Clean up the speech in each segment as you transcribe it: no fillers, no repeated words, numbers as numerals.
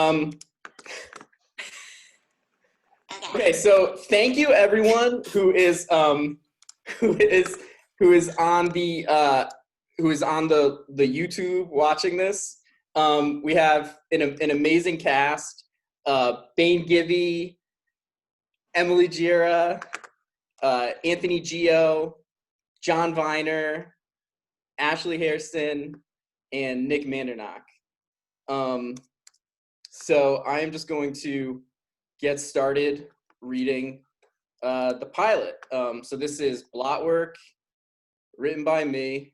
Um, okay, so thank you everyone who is on the YouTube watching this. We have an amazing cast: Bayne Gibby, Emily Jira, Anthony Gioe, John Viener, Ashleigh Hairston, and Nick Mandernach. So I am just going to get started reading the pilot. So this is Blotwork, written by me.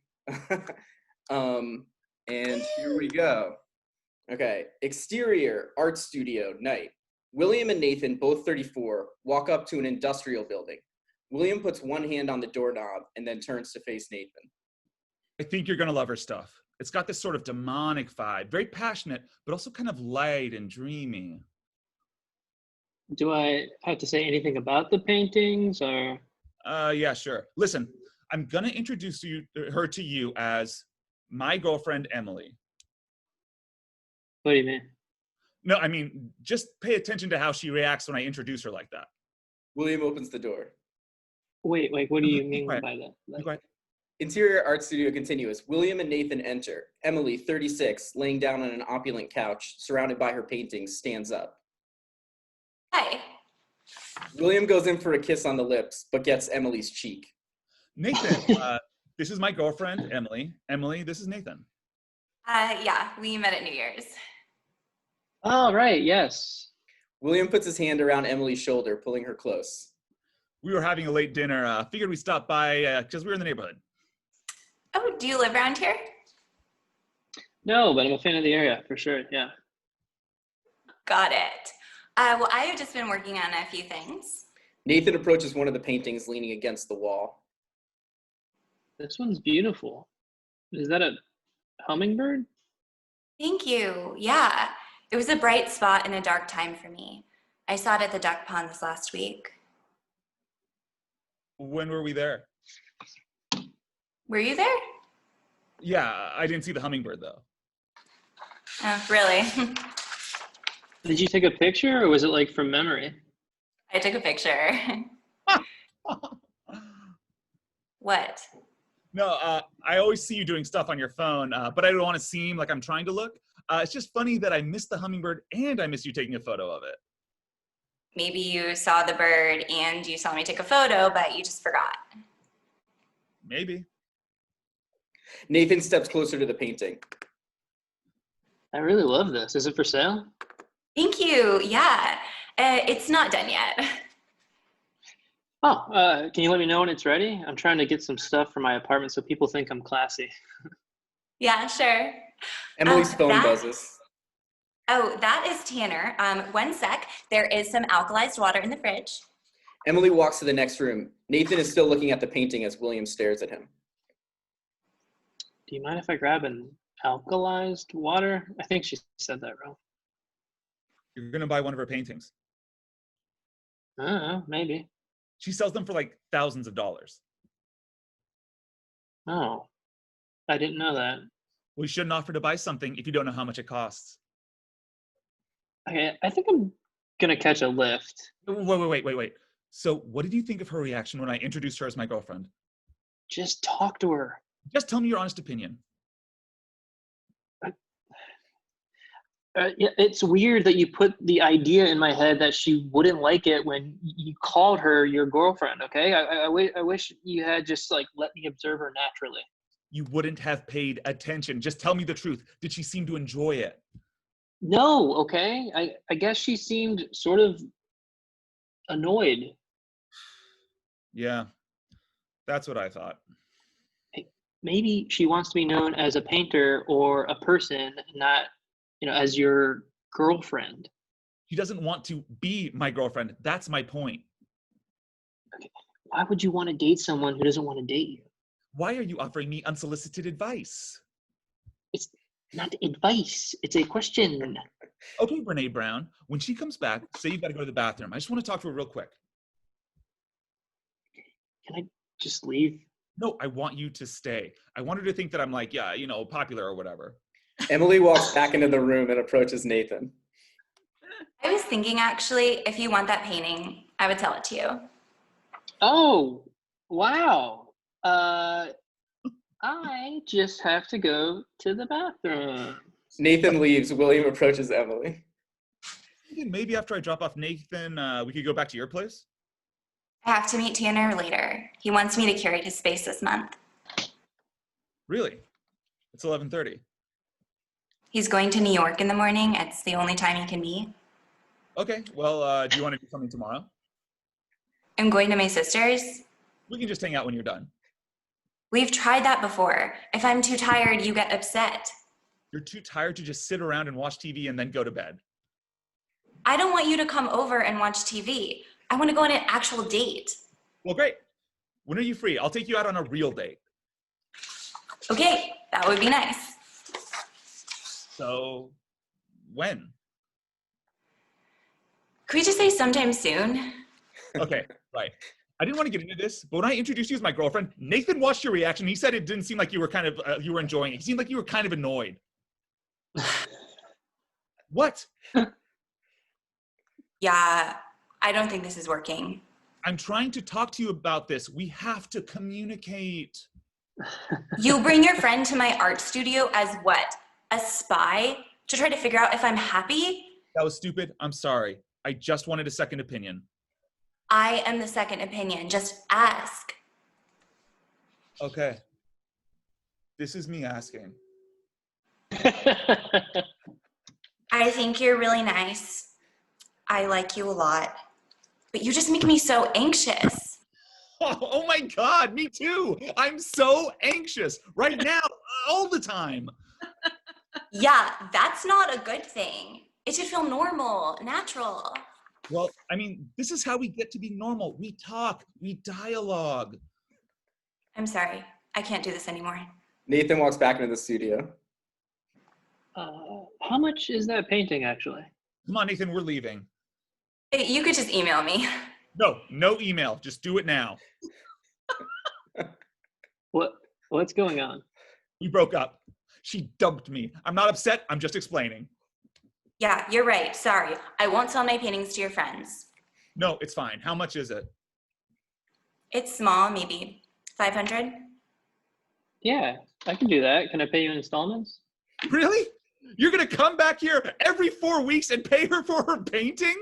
And here we go. Okay, exterior, art studio, night. William and Nathan, both 34, walk up to an industrial building. William puts one hand on the doorknob and then turns to face Nathan. I think you're gonna love her stuff. It's got this sort of demonic vibe, very passionate, but also kind of light and dreamy. Do I have to say anything about the paintings, or? Yeah, sure. Listen, I'm gonna introduce her to you as my girlfriend, Emily. What do you mean? No, I mean, just pay attention to how she reacts when I introduce her like that. William opens the door. Wait, what do you mean by that? Like, Interior art studio continuous. William and Nathan enter. Emily, 36, laying down on an opulent couch, surrounded by her paintings, stands up. Hi. William goes in for a kiss on the lips, but gets Emily's cheek. Nathan, this is my girlfriend, Emily. Emily, this is Nathan. Yeah, we met at New Year's. Oh, right, yes. William puts his hand around Emily's shoulder, pulling her close. We were having a late dinner. Figured we'd stop by because we were in the neighborhood. Oh, do you live around here? No, but I'm a fan of the area, for sure, yeah. Got it. Well, I have just been working on a few things. Nathan approaches one of the paintings leaning against the wall. This one's beautiful. Is that a hummingbird? Thank you. Yeah, it was a bright spot in a dark time for me. I saw it at the duck pond this last week. When were we there? Were you there? Yeah, I didn't see the hummingbird though. Oh, really? Did you take a picture, or was it like from memory? I took a picture. What? No, I always see you doing stuff on your phone, but I don't want to seem like I'm trying to look. It's just funny that I missed the hummingbird and I missed you taking a photo of it. Maybe you saw the bird and you saw me take a photo, but you just forgot. Maybe. Nathan steps closer to the painting. I really love this. Is it for sale? Thank you. Yeah, it's not done yet. Oh, can you let me know when it's ready? I'm trying to get some stuff for my apartment so people think I'm classy. Yeah, sure. Emily's phone buzzes. Oh, that is Tanner. One sec. There is some alkalized water in the fridge. Emily walks to the next room. Nathan is still looking at the painting as William stares at him. Do you mind if I grab an alkalized water? I think she said that wrong. You're gonna buy one of her paintings. I don't know, maybe. She sells them for like thousands of dollars. Oh, I didn't know that. Well, you shouldn't offer to buy something if you don't know how much it costs. Okay, I think I'm gonna catch a lift. Wait. So what did you think of her reaction when I introduced her as my girlfriend? Just talk to her. Just tell me your honest opinion. Yeah, it's weird that you put the idea in my head that she wouldn't like it when you called her your girlfriend, okay? I wish you had just like let me observe her naturally. You wouldn't have paid attention. Just tell me the truth. Did she seem to enjoy it? No, okay? I guess she seemed sort of annoyed. Yeah, that's what I thought. Maybe she wants to be known as a painter or a person, not, as your girlfriend. She doesn't want to be my girlfriend. That's my point. Okay. Why would you want to date someone who doesn't want to date you? Why are you offering me unsolicited advice? It's not advice. It's a question. Okay, Brene Brown, when she comes back, say you've got to go to the bathroom. I just want to talk to her real quick. Can I just leave? No, I want you to stay. I want her to think that I'm like, popular or whatever. Emily walks back into the room and approaches Nathan. I was thinking, actually, if you want that painting, I would sell it to you. Oh, wow. I just have to go to the bathroom. Nathan leaves. William approaches Emily. Maybe after I drop off Nathan, we could go back to your place? I have to meet Tanner later. He wants me to curate his space this month. Really? It's 11:30. He's going to New York in the morning. It's the only time he can meet. Okay, well, do you want to do something tomorrow? I'm going to my sister's. We can just hang out when you're done. We've tried that before. If I'm too tired, you get upset. You're too tired to just sit around and watch TV and then go to bed. I don't want you to come over and watch TV. I want to go on an actual date. Well, great. When are you free? I'll take you out on a real date. Okay, that would be nice. So, when? Could we just say sometime soon? Okay, right. I didn't want to get into this, but when I introduced you as my girlfriend, Nathan watched your reaction. He said it didn't seem like you were you were enjoying it. He seemed like you were kind of annoyed. What? Yeah, I don't think this is working. I'm trying to talk to you about this. We have to communicate. You bring your friend to my art studio as what? A spy? To try to figure out if I'm happy? That was stupid. I'm sorry. I just wanted a second opinion. I am the second opinion. Just ask. Okay. This is me asking. I think you're really nice. I like you a lot. But you just make me so anxious. Oh my God, me too. I'm so anxious right now, all the time. Yeah, that's not a good thing. It should feel normal, natural. Well, I mean, this is how we get to be normal. We talk, we dialogue. I'm sorry. I can't do this anymore. Nathan walks back into the studio. How much is that painting, actually? Come on, Nathan, we're leaving. Hey, you could just email me. No email. Just do it now. What's going on? We broke up. She dumped me. I'm not upset. I'm just explaining. Yeah, you're right. Sorry. I won't sell my paintings to your friends. No, it's fine. How much is it? It's small, maybe 500. Yeah, I can do that. Can I pay you in installments? Really? You're going to come back here every 4 weeks and pay her for her painting?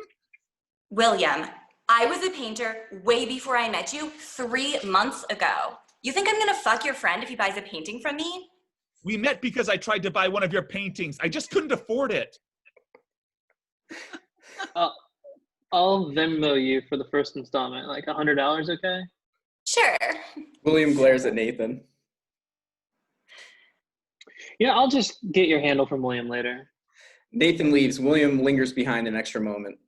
William, I was a painter way before I met you 3 months ago. You think I'm gonna fuck your friend if he buys a painting from me? We met because I tried to buy one of your paintings. I just couldn't afford it. I'll Venmo you for the first installment, like $100, okay? Sure. William glares at Nathan. Yeah, I'll just get your handle from William later. Nathan leaves. William lingers behind an extra moment.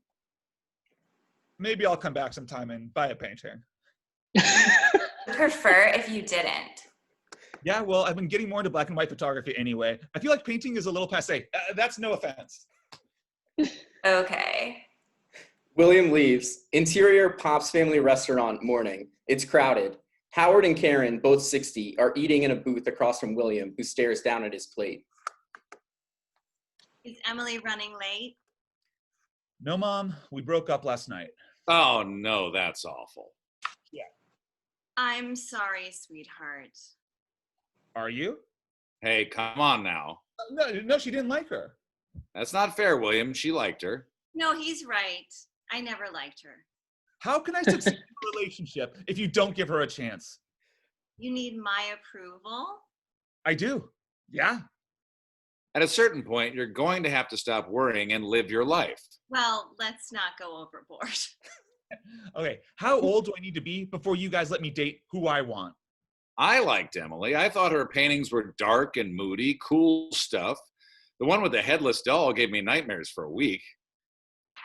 Maybe I'll come back sometime and buy a painting. I'd prefer if you didn't. Yeah, well, I've been getting more into black and white photography anyway. I feel like painting is a little passé. That's no offense. Okay. William leaves. Interior Pop's Family Restaurant, morning. It's crowded. Howard and Karen, both 60, are eating in a booth across from William, who stares down at his plate. Is Emily running late? No, Mom, we broke up last night. Oh, no, that's awful. I'm sorry, sweetheart. Are you? Hey, come on now. No, she didn't like her. That's not fair, William. She liked her. No, he's right. I never liked her. How can I succeed in a relationship if you don't give her a chance? You need my approval? I do. Yeah. At a certain point, you're going to have to stop worrying and live your life. Well, let's not go overboard. Okay, how old do I need to be before you guys let me date who I want? I liked Emily. I thought her paintings were dark and moody, cool stuff. The one with the headless doll gave me nightmares for a week.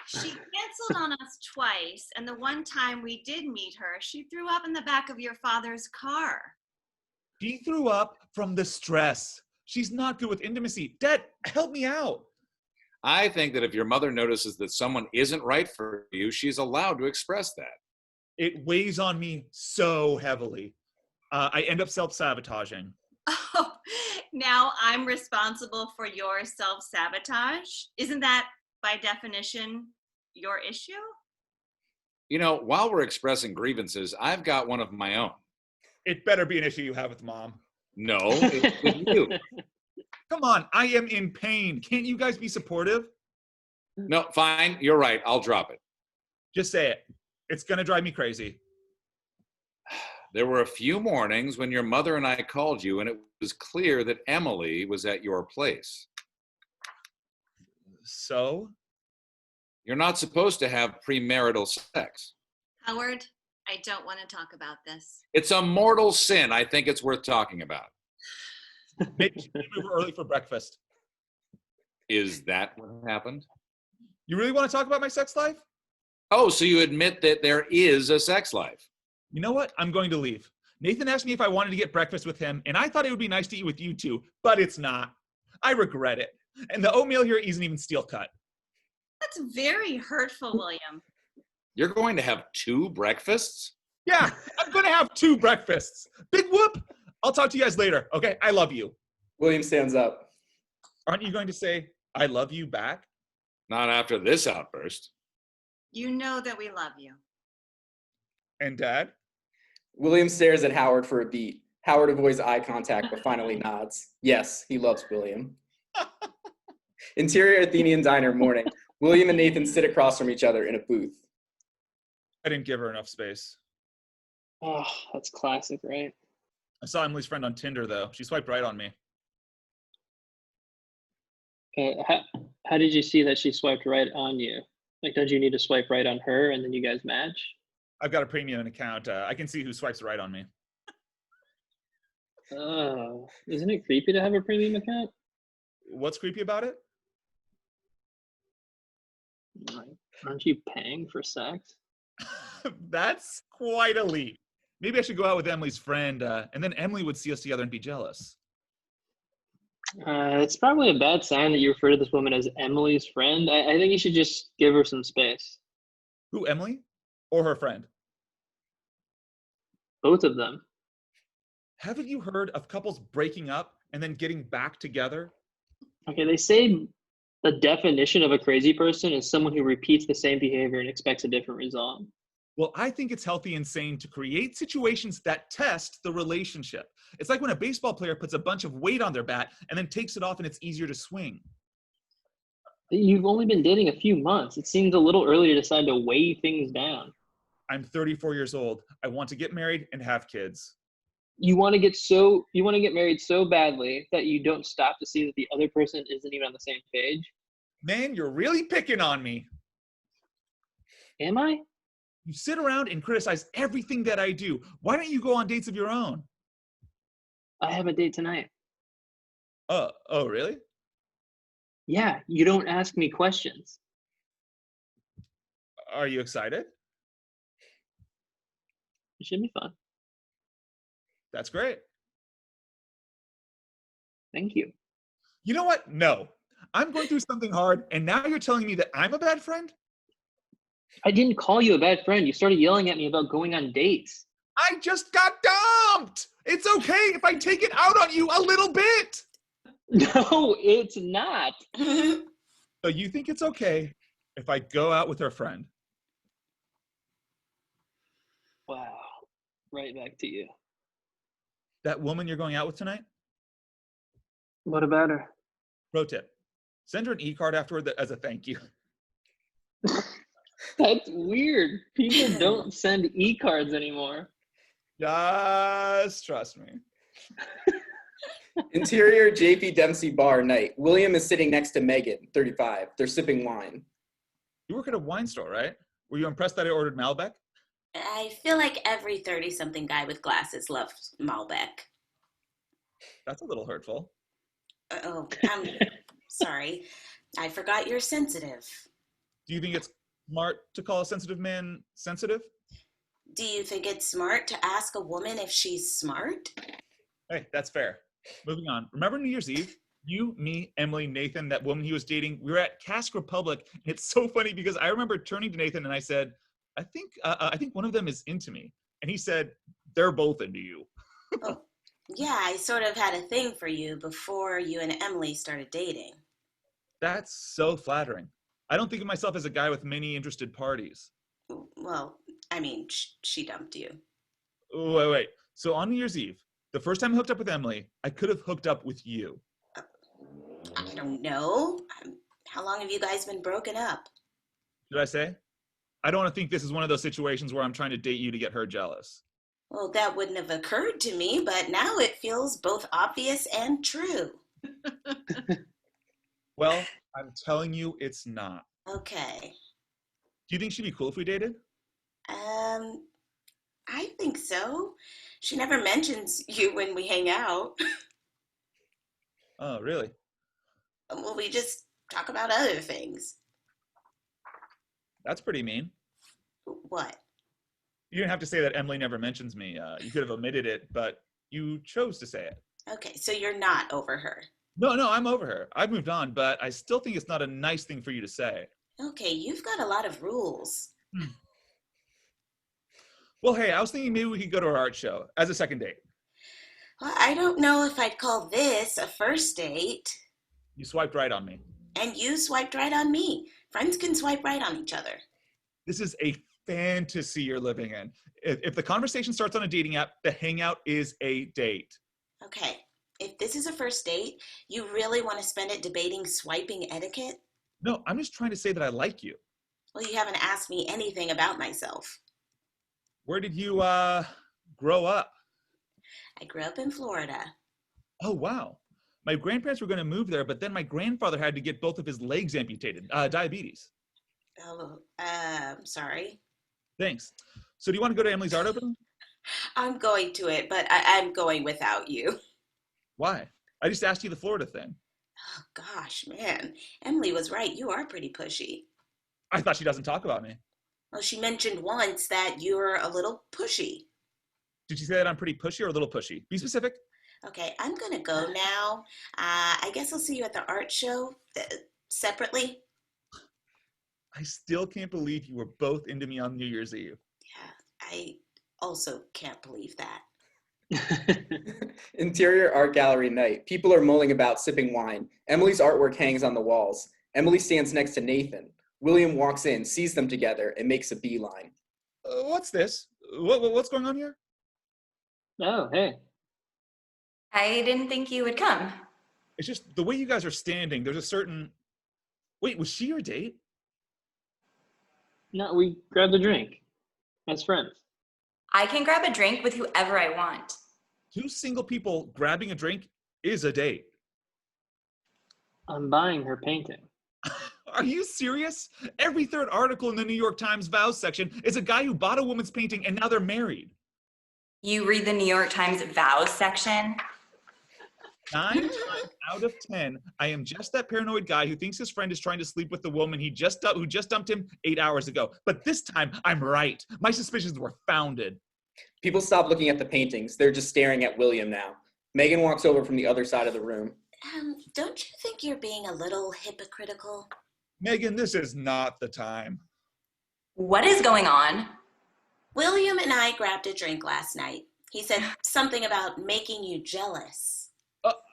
She canceled on us twice, and the one time we did meet her, she threw up in the back of your father's car. She threw up from the stress. She's not good with intimacy. Dad, help me out. I think that if your mother notices that someone isn't right for you, she's allowed to express that. It weighs on me so heavily. I end up self-sabotaging. Oh, now I'm responsible for your self-sabotage? Isn't that by definition, your issue? You know, while we're expressing grievances, I've got one of my own. It better be an issue you have with Mom. No, it's with you. Come on, I am in pain. Can't you guys be supportive? No, fine. You're right. I'll drop it. Just say it. It's going to drive me crazy. There were a few mornings when your mother and I called you, and it was clear that Emily was at your place. So? You're not supposed to have premarital sex. Howard, I don't want to talk about this. It's a mortal sin. I think it's worth talking about. Maybe we were early for breakfast. Is that what happened? You really want to talk about my sex life? Oh, so you admit that there is a sex life. You know what? I'm going to leave. Nathan asked me if I wanted to get breakfast with him, and I thought it would be nice to eat with you two, but it's not. I regret it. And the oatmeal here isn't even steel cut. That's very hurtful, William. You're going to have 2 breakfasts? Yeah, I'm going to have 2 breakfasts. Big whoop. I'll talk to you guys later, okay? I love you. William stands up. Aren't you going to say, I love you back? Not after this outburst. You know that we love you. And Dad? William stares at Howard for a beat. Howard avoids eye contact, but finally nods. Yes, he loves William. Interior Athenian diner morning. William and Nathan sit across from each other in a booth. I didn't give her enough space. Oh, that's classic, right? I saw Emily's friend on Tinder, though. She swiped right on me. How did you see that she swiped right on you? Like, don't you need to swipe right on her and then you guys match? I've got a premium account. I can see who swipes right on me. Oh, isn't it creepy to have a premium account? What's creepy about it? Like, aren't you paying for sex? That's quite a leap. Maybe I should go out with Emily's friend, and then Emily would see us together and be jealous. It's probably a bad sign that you refer to this woman as Emily's friend. I think you should just give her some space. Who, Emily? Or her friend? Both of them. Haven't you heard of couples breaking up and then getting back together? Okay, they say the definition of a crazy person is someone who repeats the same behavior and expects a different result. Well, I think it's healthy and sane to create situations that test the relationship. It's like when a baseball player puts a bunch of weight on their bat and then takes it off and it's easier to swing. You've only been dating a few months. It seems a little early to decide to weigh things down. I'm 34 years old. I want to get married and have kids. You want to get married so badly that you don't stop to see that the other person isn't even on the same page? Man, you're really picking on me. Am I? You sit around and criticize everything that I do. Why don't you go on dates of your own? I have a date tonight. Oh, really? Yeah, you don't ask me questions. Are you excited? It should be fun. That's great. Thank you. You know what? No. I'm going through something hard, and now you're telling me that I'm a bad friend? I didn't call you a bad friend. You started yelling at me about going on dates. I just got dumped! It's okay if I take it out on you a little bit! No, it's not. So you think it's okay if I go out with her friend? Wow. Right back to you. That woman you're going out with tonight? What about her? Pro tip. Send her an e-card afterward as a thank you. That's weird. People don't send e-cards anymore. Just trust me. Interior JP Dempsey bar night. William is sitting next to Megan, 35. They're sipping wine. You work at a wine store, right? Were you impressed that I ordered Malbec? I feel like every 30-something guy with glasses loves Malbec. That's a little hurtful. Oh, I'm sorry. I forgot you're sensitive. Do you think it's smart to call a sensitive man sensitive? Do you think it's smart to ask a woman if she's smart? Hey, that's fair. Moving on. Remember New Year's Eve? You, me, Emily, Nathan, that woman he was dating, we were at Cask Republic. It's so funny because I remember turning to Nathan and I said, I think one of them is into me. And he said, they're both into you. Oh, yeah, I sort of had a thing for you before you and Emily started dating. That's so flattering. I don't think of myself as a guy with many interested parties. Well, I mean, she dumped you. Wait. So on New Year's Eve, the first time I hooked up with Emily, I could have hooked up with you. I don't know. How long have you guys been broken up? Did I say? I don't want to think this is one of those situations where I'm trying to date you to get her jealous. Well, that wouldn't have occurred to me, but now it feels both obvious and true. Well, I'm telling you it's not. Okay. Do you think she'd be cool if we dated? I think so. She never mentions you when we hang out. Oh, really? Well, we just talk about other things. That's pretty mean. What? You didn't have to say that Emily never mentions me. You could have omitted it, but you chose to say it. Okay, so you're not over her. No, I'm over her. I've moved on, but I still think it's not a nice thing for you to say. Okay, you've got a lot of rules. Well, hey, I was thinking maybe we could go to our art show as a second date. Well, I don't know if I'd call this a first date. You swiped right on me. And you swiped right on me. Friends can swipe right on each other. This is a fantasy you're living in. If the conversation starts on a dating app, the hangout is a date. Okay, if this is a first date, you really want to spend it debating swiping etiquette? No, I'm just trying to say that I like you. Well, you haven't asked me anything about myself. Where did you grow up? I grew up in Florida. Oh, wow. My grandparents were going to move there, but then my grandfather had to get both of his legs amputated. Diabetes. Oh, I'm sorry. Thanks. So do you want to go to Emily's art opening? I'm going to it, but I'm going without you. Why? I just asked you the Florida thing. Oh, gosh, man. Emily was right. You are pretty pushy. I thought she doesn't talk about me. Well, she mentioned once that you're a little pushy. Did she say that I'm pretty pushy or a little pushy? Be specific. Okay, I'm going to go now. I guess I'll see you at the art show separately. I still can't believe you were both into me on New Year's Eve. Yeah, I also can't believe that. Interior art gallery night. People are mulling about, sipping wine. Emily's artwork hangs on the walls. Emily stands next to Nathan. William walks in, sees them together, and makes a beeline. What's this? What's going on here? Oh, hey. I didn't think you would come. It's just the way you guys are standing. There's a certain... Wait, was she your date? No, we grabbed a drink as friends. I can grab a drink with whoever I want. Two single people grabbing a drink is a date. I'm buying her painting. Are you serious? Every third article in the New York Times vows section is a guy who bought a woman's painting and now they're married. You read the New York Times vows section? 9 times out of 10, I am just that paranoid guy who thinks his friend is trying to sleep with the woman who just dumped him 8 hours ago. But this time, I'm right. My suspicions were founded. People stop looking at the paintings. They're just staring at William now. Megan walks over from the other side of the room. Don't you think you're being a little hypocritical? Megan, this is not the time. What is going on? William and I grabbed a drink last night. He said something about making you jealous.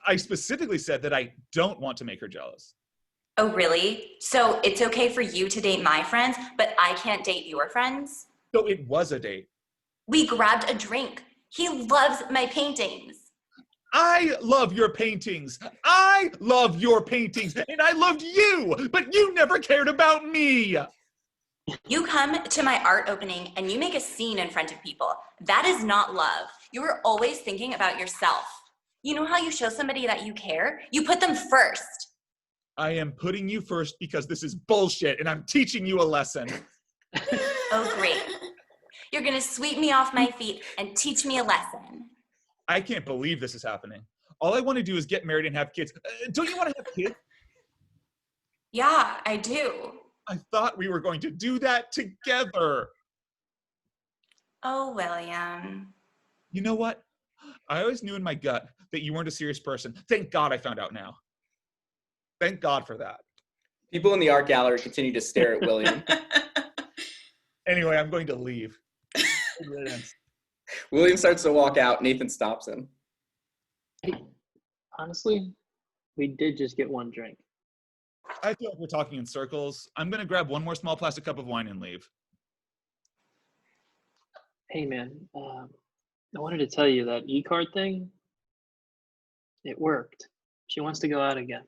I specifically said that I don't want to make her jealous. Oh, really? So it's okay for you to date my friends, but I can't date your friends? So it was a date. We grabbed a drink. He loves my paintings. I love your paintings. I love your paintings. And I loved you, but you never cared about me. You come to my art opening and you make a scene in front of people. That is not love. You are always thinking about yourself. You know how you show somebody that you care? You put them first. I am putting you first because this is bullshit and I'm teaching you a lesson. Oh, great. You're gonna sweep me off my feet and teach me a lesson. I can't believe this is happening. All I want to do is get married and have kids. Don't you want to have kids? Yeah, I do. I thought we were going to do that together. Oh, William. You know what? I always knew in my gut that you weren't a serious person. Thank God I found out now. Thank God for that. People in the art gallery continue to stare at William. Anyway, I'm going to leave. William starts to walk out. Nathan stops him. Hey, honestly, we did just get one drink. I feel like we're talking in circles. I'm going to grab one more small plastic cup of wine and leave. Hey, man, I wanted to tell you that e-card thing, it worked. She wants to go out again.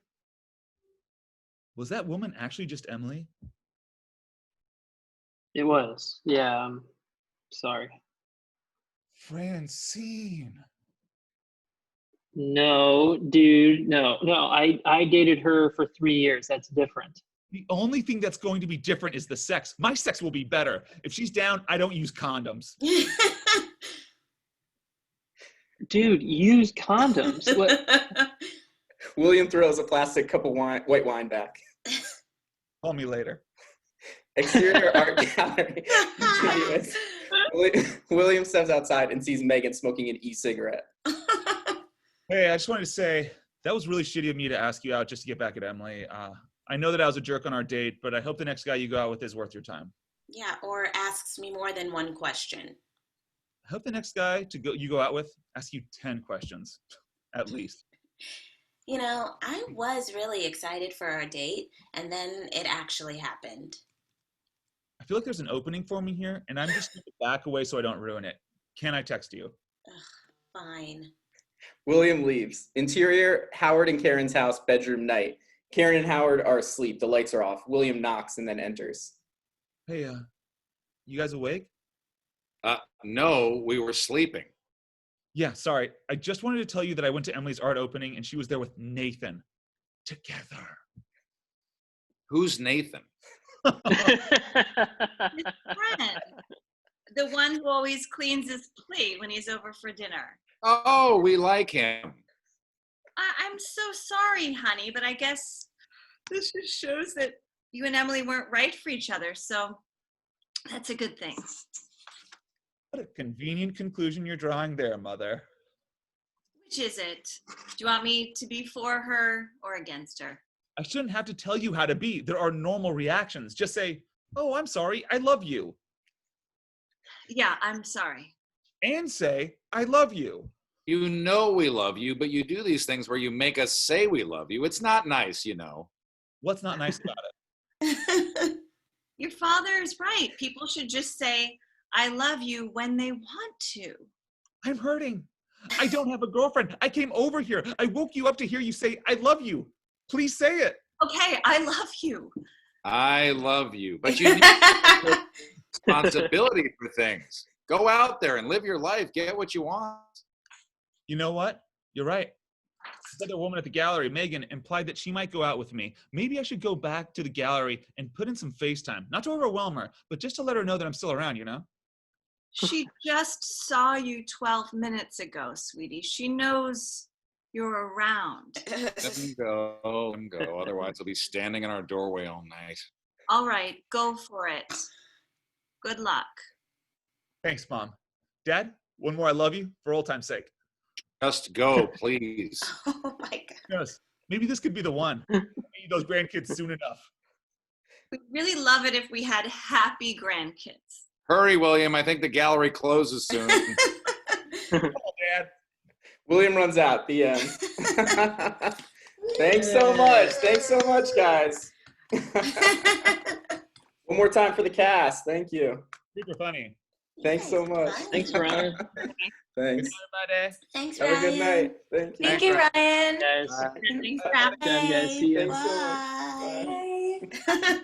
Was that woman actually just Emily? It was. Yeah, I'm sorry. Francine. No, dude, no. I dated her for 3 years. That's different. The only thing that's going to be different is the sex. My sex will be better. If she's down, I don't use condoms. Dude, use condoms. What? William throws a plastic cup of wine, white wine back. Call me later. Exterior art gallery. Continuous. William steps outside and sees Megan smoking an e-cigarette. Hey, I just wanted to say, that was really shitty of me to ask you out just to get back at Emily. I know that I was a jerk on our date, but I hope the next guy you go out with is worth your time. Yeah, or asks me more than one question. I hope the next guy you go out with asks you 10 questions, at least. You know, I was really excited for our date, and then it actually happened. I feel like there's an opening for me here, and I'm just going to back away so I don't ruin it. Can I text you? Ugh, fine. William leaves. Interior, Howard and Karen's house, bedroom night. Karen and Howard are asleep. The lights are off. William knocks and then enters. Hey, you guys awake? No, we were sleeping. Yeah, sorry. I just wanted to tell you that I went to Emily's art opening and she was there with Nathan. Together. Who's Nathan? His friend. The one who always cleans his plate when he's over for dinner. Oh, we like him. I'm so sorry, honey, but I guess this just shows that you and Emily weren't right for each other, so that's a good thing. What a convenient conclusion you're drawing there, Mother. Which is it? Do you want me to be for her or against her? I shouldn't have to tell you how to be. There are normal reactions. Just say, oh, I'm sorry, I love you. Yeah, I'm sorry. And say, I love you. You know we love you, but you do these things where you make us say we love you. It's not nice, you know. What's not nice about it? Your father is right. People should just say, I love you when they want to. I'm hurting. I don't have a girlfriend. I came over here. I woke you up to hear you say, I love you. Please say it. Okay, I love you. I love you, but you need responsibility for things. Go out there and live your life. Get what you want. You know what? You're right. This other woman at the gallery, Megan, implied that she might go out with me. Maybe I should go back to the gallery and put in some FaceTime. Not to overwhelm her, but just to let her know that I'm still around, you know? She just saw you 12 minutes ago, sweetie. She knows you're around. Let him go. Let him go. Otherwise, he'll be standing in our doorway all night. All right, go for it. Good luck. Thanks, Mom. Dad, one more I love you for old time's sake. Just go, please. Oh my God. Yes. Maybe this could be the one. I need those grandkids soon enough. We'd really love it if we had happy grandkids. Hurry, William. I think the gallery closes soon. Come on, Dad. William runs out. The end. Thanks so much. Thanks so much, guys. One more time for the cast. Thank you. Super funny. Thanks so much. Thanks, Ryan. Thanks. Everybody. Thanks, Have Ryan. a good night. Thank you. Thank you, Ryan. Guys. Bye. Thanks for Bye. having Guys, see you. Thanks so much. Bye. Bye.